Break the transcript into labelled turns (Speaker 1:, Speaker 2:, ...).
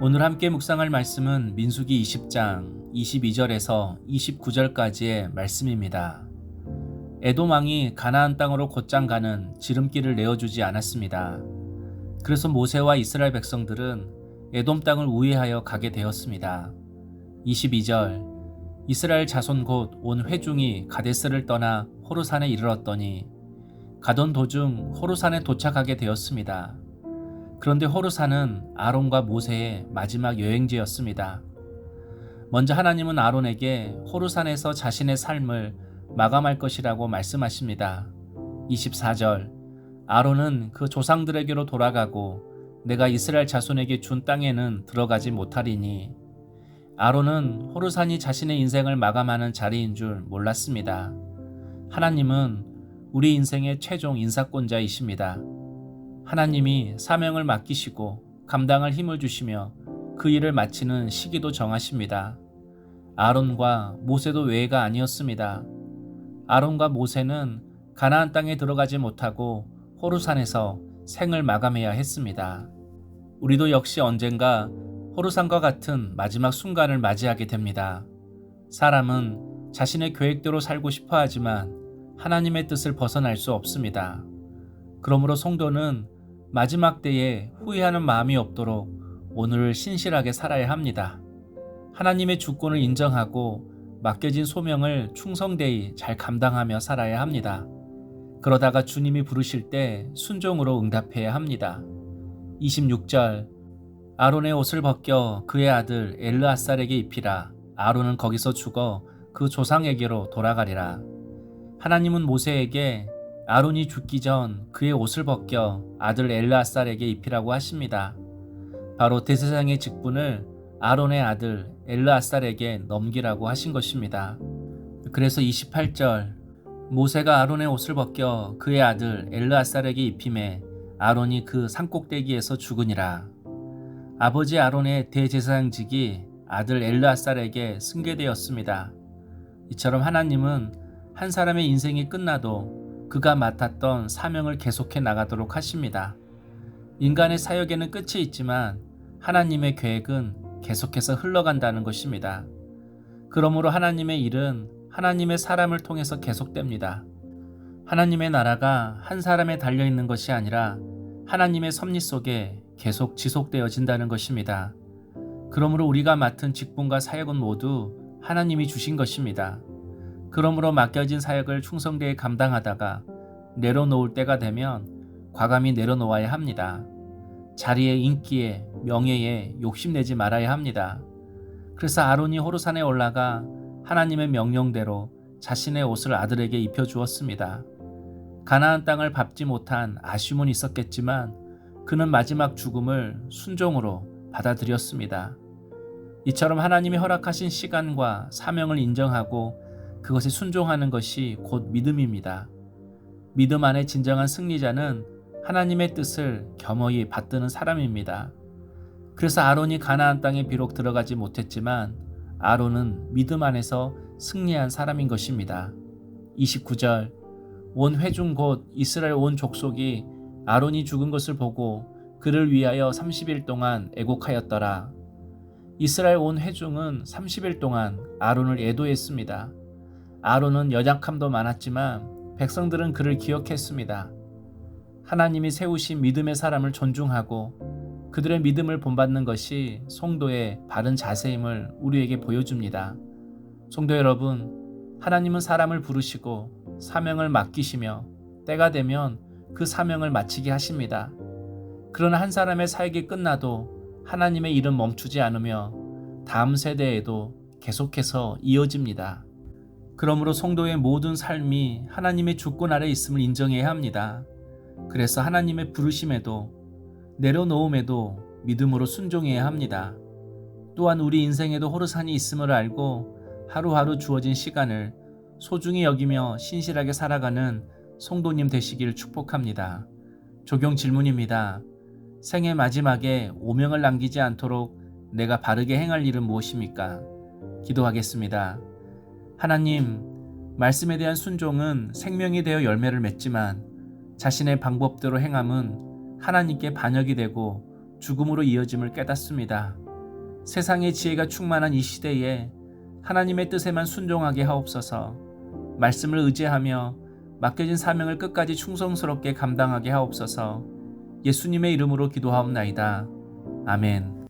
Speaker 1: 오늘 함께 묵상할 말씀은 민수기 20장 22절에서 29절까지의 말씀입니다. 에돔 왕이 가나안 땅으로 곧장 가는 지름길을 내어주지 않았습니다. 그래서 모세와 이스라엘 백성들은 에돔 땅을 우회하여 가게 되었습니다. 22절 이스라엘 자손 곧 온 회중이 가데스를 떠나 호르산에 이르렀더니 가던 도중 호르산에 도착하게 되었습니다. 그런데 호르산은 아론과 모세의 마지막 여행지였습니다. 먼저 하나님은 아론에게 호르산에서 자신의 삶을 마감할 것이라고 말씀하십니다. 24절 아론은 그 조상들에게로 돌아가고 내가 이스라엘 자손에게 준 땅에는 들어가지 못하리니 아론은 호르산이 자신의 인생을 마감하는 자리인 줄 몰랐습니다. 하나님은 우리 인생의 최종 인사권자이십니다. 하나님이 사명을 맡기시고 감당할 힘을 주시며 그 일을 마치는 시기도 정하십니다. 아론과 모세도 외가 아니었습니다. 아론과 모세는 가나안 땅에 들어가지 못하고 호르산에서 생을 마감해야 했습니다. 우리도 역시 언젠가 호르산과 같은 마지막 순간을 맞이하게 됩니다. 사람은 자신의 계획대로 살고 싶어 하지만 하나님의 뜻을 벗어날 수 없습니다. 그러므로 성도는 마지막 때에 후회하는 마음이 없도록 오늘을 신실하게 살아야 합니다. 하나님의 주권을 인정하고 맡겨진 소명을 충성되이 잘 감당하며 살아야 합니다. 그러다가 주님이 부르실 때 순종으로 응답해야 합니다. 26절 아론의 옷을 벗겨 그의 아들 엘르앗살에게 입히라. 아론은 거기서 죽어 그 조상에게로 돌아가리라. 하나님은 모세에게 아론이 죽기 전 그의 옷을 벗겨 아들 엘르앗살에게 입히라고 하십니다. 바로 대제사장의 직분을 아론의 아들 엘르앗살에게 넘기라고 하신 것입니다. 그래서 28절 모세가 아론의 옷을 벗겨 그의 아들 엘르앗살에게 입히매 아론이 그 산꼭대기에서 죽으니라. 아버지 아론의 대제사장직이 아들 엘르앗살에게 승계되었습니다. 이처럼 하나님은 한 사람의 인생이 끝나도 그가 맡았던 사명을 계속해 나가도록 하십니다. 인간의 사역에는 끝이 있지만 하나님의 계획은 계속해서 흘러간다는 것입니다. 그러므로 하나님의 일은 하나님의 사람을 통해서 계속됩니다. 하나님의 나라가 한 사람에 달려있는 것이 아니라 하나님의 섭리 속에 계속 지속되어진다는 것입니다. 그러므로 우리가 맡은 직분과 사역은 모두 하나님이 주신 것입니다. 그러므로 맡겨진 사역을 충성되이 감당하다가 내려놓을 때가 되면 과감히 내려놓아야 합니다. 자리에 인기에 명예에 욕심내지 말아야 합니다. 그래서 아론이 호르산에 올라가 하나님의 명령대로 자신의 옷을 아들에게 입혀주었습니다. 가나안 땅을 밟지 못한 아쉬움은 있었겠지만 그는 마지막 죽음을 순종으로 받아들였습니다. 이처럼 하나님이 허락하신 시간과 사명을 인정하고 그것에 순종하는 것이 곧 믿음입니다. 믿음 안에 진정한 승리자는 하나님의 뜻을 겸허히 받드는 사람입니다. 그래서 아론이 가나안 땅에 비록 들어가지 못했지만 아론은 믿음 안에서 승리한 사람인 것입니다. 29절 온 회중 곧 이스라엘 온 족속이 아론이 죽은 것을 보고 그를 위하여 30일 동안 애곡하였더라. 이스라엘 온 회중은 30일 동안 아론을 애도했습니다. 아론은 연약함도 많았지만 백성들은 그를 기억했습니다. 하나님이 세우신 믿음의 사람을 존중하고 그들의 믿음을 본받는 것이 성도의 바른 자세임을 우리에게 보여줍니다. 성도 여러분, 하나님은 사람을 부르시고 사명을 맡기시며 때가 되면 그 사명을 마치게 하십니다. 그러나 한 사람의 사역이 끝나도 하나님의 일은 멈추지 않으며 다음 세대에도 계속해서 이어집니다. 그러므로 성도의 모든 삶이 하나님의 주권 아래 있음을 인정해야 합니다. 그래서 하나님의 부르심에도 내려놓음에도 믿음으로 순종해야 합니다. 또한 우리 인생에도 호르산이 있음을 알고 하루하루 주어진 시간을 소중히 여기며 신실하게 살아가는 성도님 되시길 축복합니다. 적용 질문입니다. 생의 마지막에 오명을 남기지 않도록 내가 바르게 행할 일은 무엇입니까? 기도하겠습니다. 하나님, 말씀에 대한 순종은 생명이 되어 열매를 맺지만 자신의 방법대로 행함은 하나님께 반역이 되고 죽음으로 이어짐을 깨닫습니다. 세상의 지혜가 충만한 이 시대에 하나님의 뜻에만 순종하게 하옵소서. 말씀을 의지하며 맡겨진 사명을 끝까지 충성스럽게 감당하게 하옵소서. 예수님의 이름으로 기도하옵나이다. 아멘.